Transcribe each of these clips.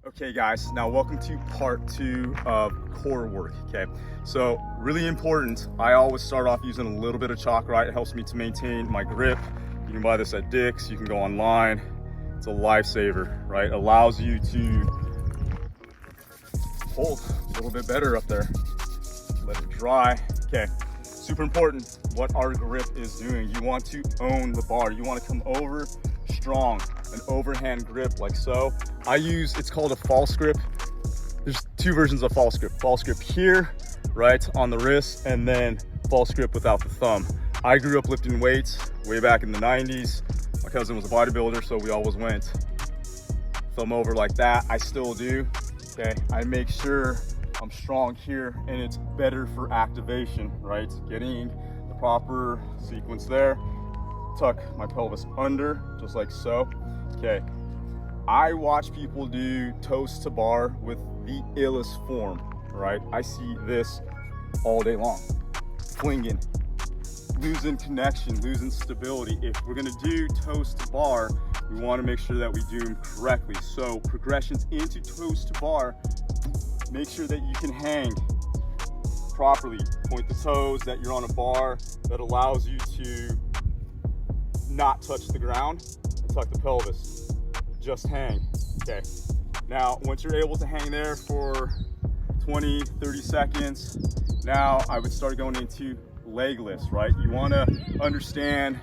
Okay guys, now welcome to part 2 of core work. Okay, so really important, I always start off using a little bit of chalk, right? It helps me to maintain my grip. You can buy this at Dick's, you can go online. It's a lifesaver, right? Allows you to hold a little bit better up there. Let it dry. Okay, super important what our grip is doing. You want to own the bar. You want to come over strong, an overhand grip like so. I use, it's called a false grip. There's two versions of false grip. False grip here, right on the wrist, and then false grip without the thumb. I grew up lifting weights way back in the 90s. My cousin was a bodybuilder, so we always went thumb over like that. I still do, okay? I make sure I'm strong here, and it's better for activation, right? Getting the proper sequence there. Tuck my pelvis under, just like so. Okay, I watch people do toes to bar with the illest form, right? I see this all day long. Flinging, losing connection, losing stability. If we're gonna do toes to bar, we wanna make sure that we do them correctly. So progressions into toes to bar, make sure that you can hang properly. Point the toes, that you're on a bar that allows you to not touch the ground, and tuck the pelvis. Just hang. Okay. Now, once you're able to hang there for 20, 30 seconds, now I would start going into leg lifts, right? You want to understand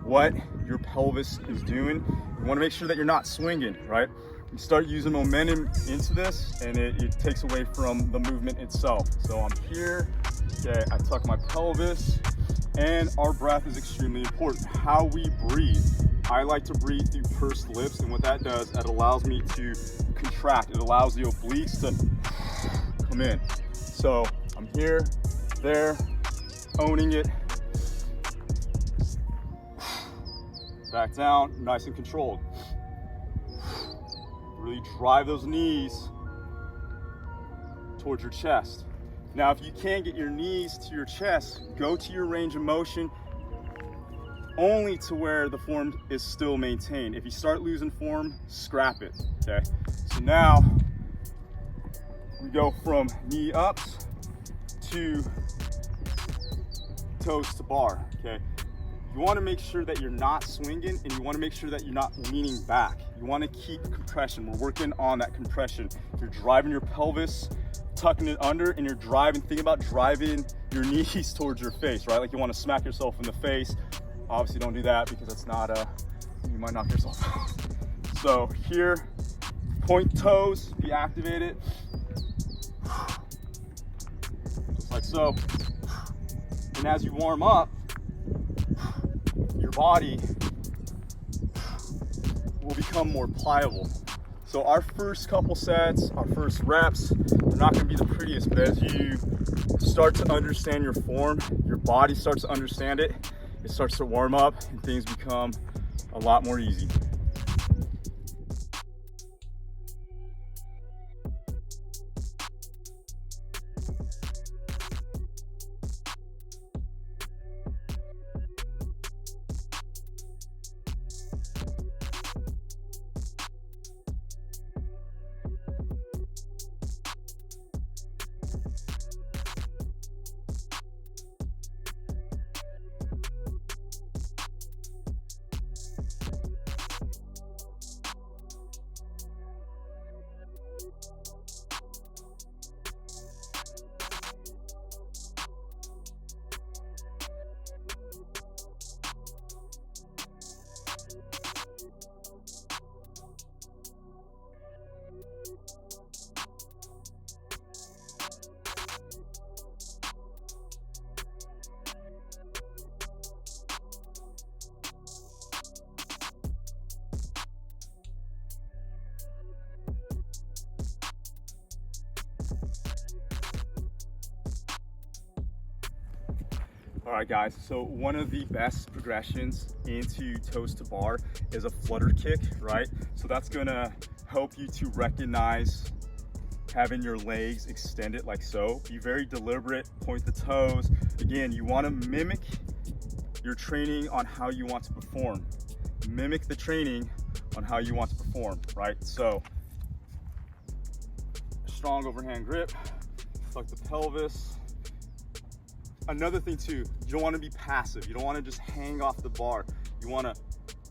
what your pelvis is doing. You want to make sure that you're not swinging, right? You start using momentum into this, and it takes away from the movement itself. So I'm here, okay, I tuck my pelvis, and our breath is extremely important. How we breathe. I like to breathe through pursed lips, and what that does, it allows me to contract. It allows the obliques to come in. So I'm here, there, owning it. Back down, nice and controlled. Really drive those knees towards your chest. Now, if you can't get your knees to your chest, go to your range of motion only to where the form is still maintained. If you start losing form, scrap it, okay? So now, we go from knee ups to toes to bar, okay? You wanna make sure that you're not swinging, and you wanna make sure that you're not leaning back. You wanna keep compression. We're working on that compression. If you're driving your pelvis, tucking it under, and you're driving, think about driving your knees towards your face, right? Like you wanna smack yourself in the face. Obviously don't do that because it's not, you might knock yourself out. So here, point toes, be activated. Just like so. And as you warm up, your body will become more pliable. So our first couple sets, our first reps, they're not gonna be the prettiest, but as you start to understand your form, your body starts to understand it, it starts to warm up and things become a lot more easy. All right guys, so one of the best progressions into toes to bar is a flutter kick, right? So that's gonna help you to recognize having your legs extended like so. Be very deliberate, point the toes. Again, you wanna mimic your training on how you want to perform. Mimic the training on how you want to perform, right? So strong overhand grip, tuck the pelvis. Another thing too, you don't want to be passive. You don't want to just hang off the bar. You want to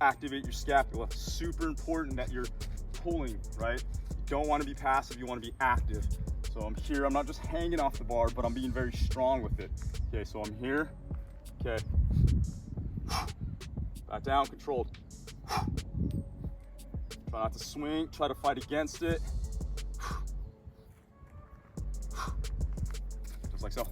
activate your scapula. Super important that you're pulling, right? You don't want to be passive, you want to be active. So I'm here, I'm not just hanging off the bar, but I'm being very strong with it. Okay, so I'm here, okay. Back down, controlled. Try not to swing, try to fight against it. Just like so.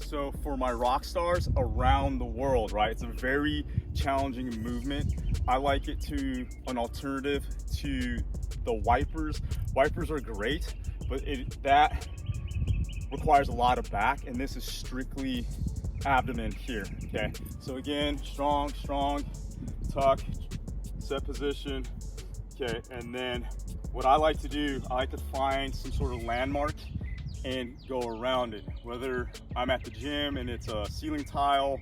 So for my rock stars around the world, right, it's a very challenging movement. I like it to an alternative to the wipers. Wipers are great, but that requires a lot of back, and this is strictly abdomen here, okay? So again, strong, tuck, set position, okay? And then what I like to do, I like to find some sort of landmark and go around it. Whether I'm at the gym and it's a ceiling tile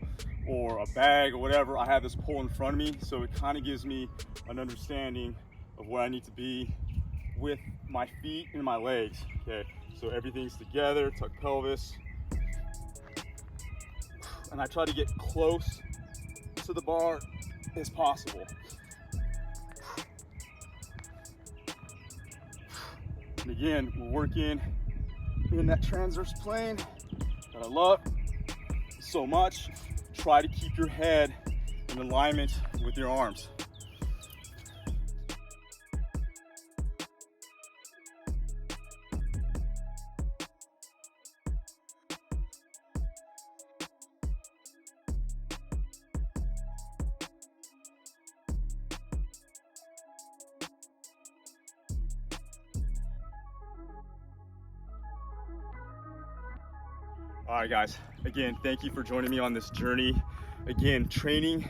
or a bag or whatever, I have this pole in front of me, so it kind of gives me an understanding of where I need to be with my feet and my legs, okay? So everything's together, tuck pelvis, and I try to get close to the bar as possible. And again, we're working in that transverse plane that I love so much. Try to keep your head in alignment with your arms. All right, guys, again, thank you for joining me on this journey. Again, training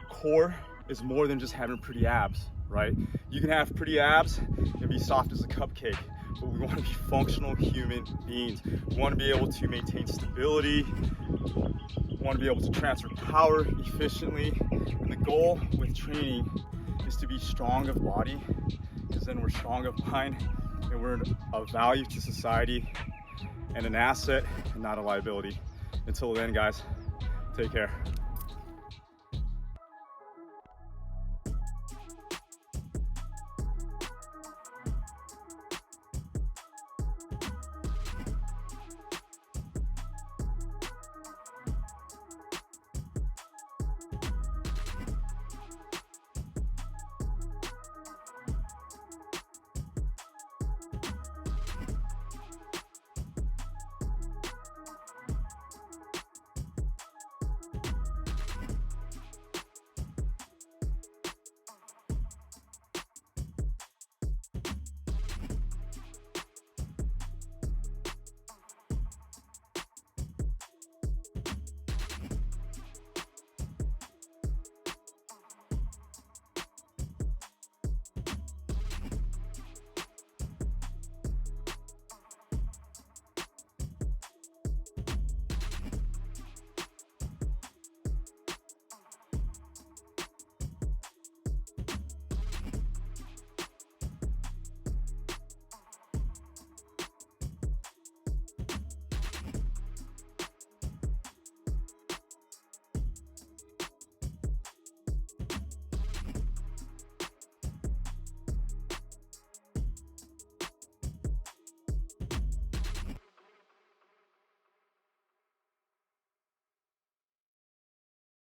core is more than just having pretty abs, right? You can have pretty abs and be soft as a cupcake, but we want to be functional human beings. We want to be able to maintain stability. We want to be able to transfer power efficiently. And the goal with training is to be strong of body, because then we're strong of mind and we're of value to society and an asset and not a liability. Until then, guys, take care.